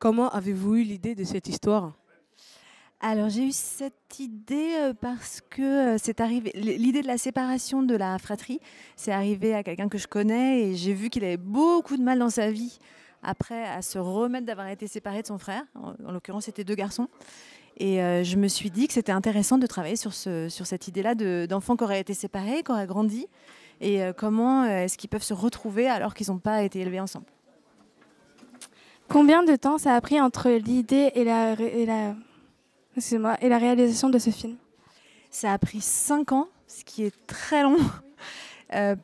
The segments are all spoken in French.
Comment avez-vous eu l'idée de cette histoire? Alors j'ai eu cette idée, parce que, c'est arrivé l'idée de la séparation de la fratrie, c'est arrivé à quelqu'un que je connais et j'ai vu qu'il avait beaucoup de mal dans sa vie après à se remettre d'avoir été séparé de son frère. En l'occurrence, c'était 2 garçons et je me suis dit que c'était intéressant de travailler sur cette idée-là d'enfants qui auraient été séparés, qui auraient grandi et comment, est-ce qu'ils peuvent se retrouver alors qu'ils n'ont pas été élevés ensemble. Combien de temps ça a pris entre l'idée et excusez-moi, et la réalisation de ce film? Ça a pris 5 ans, ce qui est très long,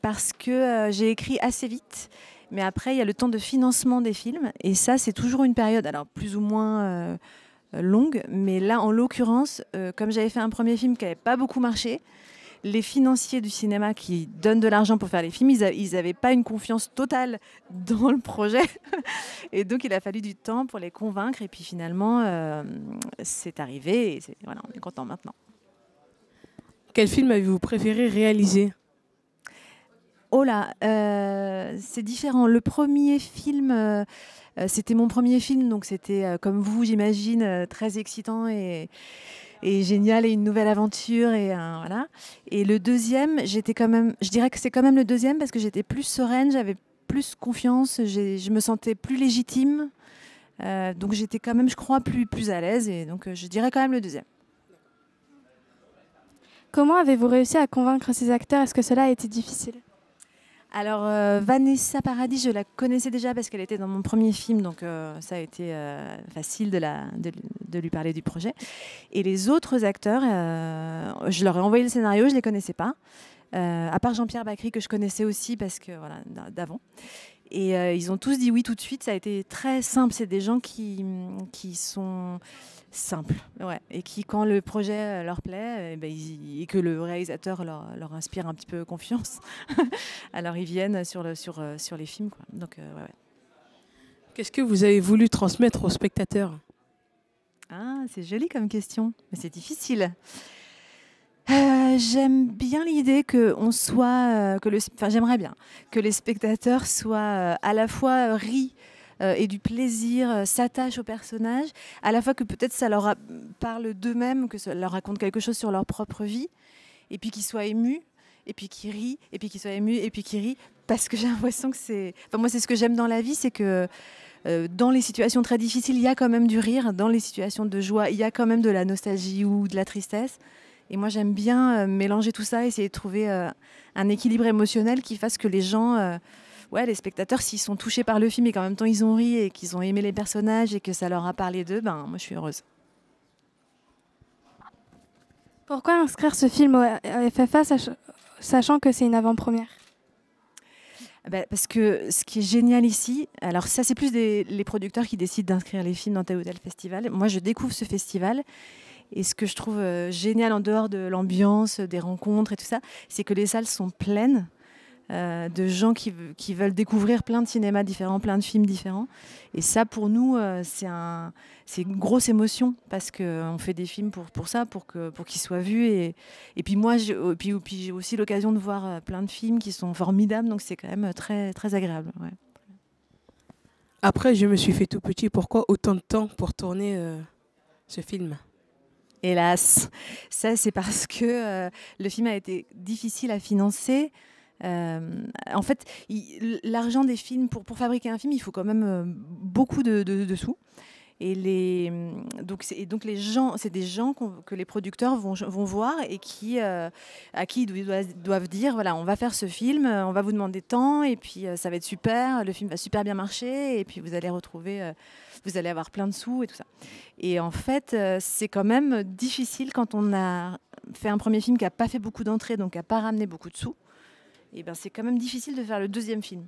parce que j'ai écrit assez vite. Mais après, il y a le temps de financement des films. Et ça, c'est toujours une période, alors plus ou moins longue. Mais là, en l'occurrence, comme j'avais fait un premier film qui n'avait pas beaucoup marché, les financiers du cinéma qui donnent de l'argent pour faire les films, ils n'avaient pas une confiance totale dans le projet. Et donc, il a fallu du temps pour les convaincre. Et puis finalement, c'est arrivé. Et voilà, on est content maintenant. Quel film avez-vous préféré réaliser? Oh là, c'est différent. Le premier film, c'était mon premier film, donc c'était, comme vous, j'imagine, très excitant et génial et une nouvelle aventure et voilà. Et le deuxième, j'étais quand même, je dirais que c'est quand même le deuxième parce que j'étais plus sereine, j'avais plus confiance, je me sentais plus légitime, donc j'étais quand même, je crois, plus à l'aise et donc je dirais quand même le deuxième. Comment avez-vous réussi à convaincre ces acteurs? Est-ce que cela a été difficile? Alors, Vanessa Paradis, je la connaissais déjà parce qu'elle était dans mon premier film, donc ça a été facile de lui parler du projet. Et les autres acteurs, je leur ai envoyé le scénario, je ne les connaissais pas, à part Jean-Pierre Bacry que je connaissais aussi parce que voilà, d'avant. Et ils ont tous dit oui tout de suite, ça a été très simple, c'est des gens qui sont simples, ouais, et qui, quand le projet leur plaît, et que le réalisateur leur inspire un petit peu confiance, alors ils viennent sur les films, quoi. Donc, ouais. Qu'est-ce que vous avez voulu transmettre aux spectateurs? Ah, c'est joli comme question, mais c'est difficile. J'aime bien l'idée que on soit, j'aimerais bien que les spectateurs soient à la fois rient et du plaisir, s'attachent aux personnages, à la fois que peut-être ça parle d'eux-mêmes, que ça leur raconte quelque chose sur leur propre vie, et puis qu'ils soient émus, et puis qu'ils rient, et puis qu'ils soient émus, et puis qu'ils rient, parce que j'ai l'impression que c'est... Enfin, moi, c'est ce que j'aime dans la vie, c'est que dans les situations très difficiles, il y a quand même du rire, dans les situations de joie, il y a quand même de la nostalgie ou de la tristesse. Et moi, j'aime bien mélanger tout ça, essayer de trouver un équilibre émotionnel qui fasse que les gens... ouais, les spectateurs, s'ils sont touchés par le film et qu'en même temps ils ont ri et qu'ils ont aimé les personnages et que ça leur a parlé d'eux, ben moi je suis heureuse. Pourquoi inscrire ce film au FFA, sachant que c'est une avant-première? Parce que ce qui est génial ici, alors ça c'est plus les producteurs qui décident d'inscrire les films dans tel ou tel festival. Moi je découvre ce festival et ce que je trouve génial en dehors de l'ambiance, des rencontres et tout ça, c'est que les salles sont pleines. De gens qui veulent découvrir plein de cinémas différents, plein de films différents. Et ça, pour nous, c'est une grosse émotion parce qu'on fait des films pour ça, pour qu'ils soient vus. Et puis moi, j'ai aussi l'occasion de voir plein de films qui sont formidables, donc c'est quand même très, très agréable. Ouais. Après, je me suis fait tout petit. Pourquoi autant de temps pour tourner ce film? Hélas, ça c'est parce que le film a été difficile à financer. En fait, l'argent des films, pour fabriquer un film, il faut quand même beaucoup de sous. Et donc les gens, c'est des gens que les producteurs vont voir et à qui ils doivent dire, voilà, on va faire ce film, on va vous demander tant, et puis ça va être super, le film va super bien marcher, et puis vous allez vous allez avoir plein de sous et tout ça. Et en fait, c'est quand même difficile quand on a fait un premier film qui n'a pas fait beaucoup d'entrées, donc qui n'a pas ramené beaucoup de sous. Et ben, c'est quand même difficile de faire le deuxième film.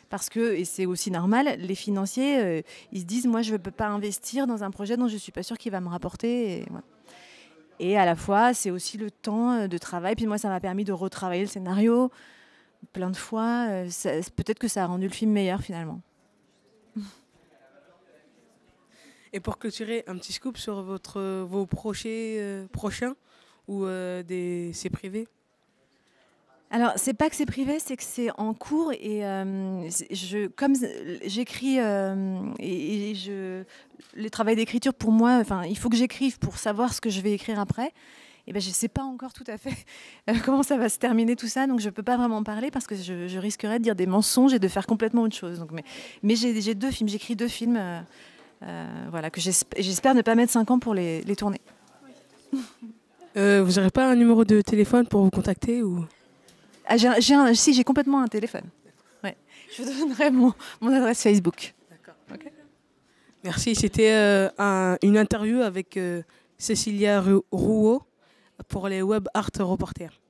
Parce que, et c'est aussi normal, les financiers, ils se disent, moi, je ne peux pas investir dans un projet dont je ne suis pas sûre qu'il va me rapporter. Voilà. Et à la fois, c'est aussi le temps de travail. Puis moi, ça m'a permis de retravailler le scénario plein de fois. Peut-être que ça a rendu le film meilleur, finalement. Et pour clôturer, un petit scoop sur vos prochains ou c'est privé? Alors, c'est pas que c'est privé, c'est que c'est en cours et comme j'écris le travail d'écriture pour moi, enfin, il faut que j'écrive pour savoir ce que je vais écrire après. Et ben, je sais pas encore tout à fait comment ça va se terminer tout ça, donc je peux pas vraiment en parler parce que je risquerais de dire des mensonges et de faire complètement autre chose. Donc, mais j'ai 2 films, j'écris 2 films, voilà, que j'espère ne pas mettre 5 ans pour les tourner. Vous n'aurez pas un numéro de téléphone pour vous contacter ou... Ah, si, j'ai complètement un téléphone. Ouais. Je vous donnerai mon adresse Facebook. D'accord. Okay. Merci. C'était une interview avec Cécilia Rouault pour les Web Art Reporters.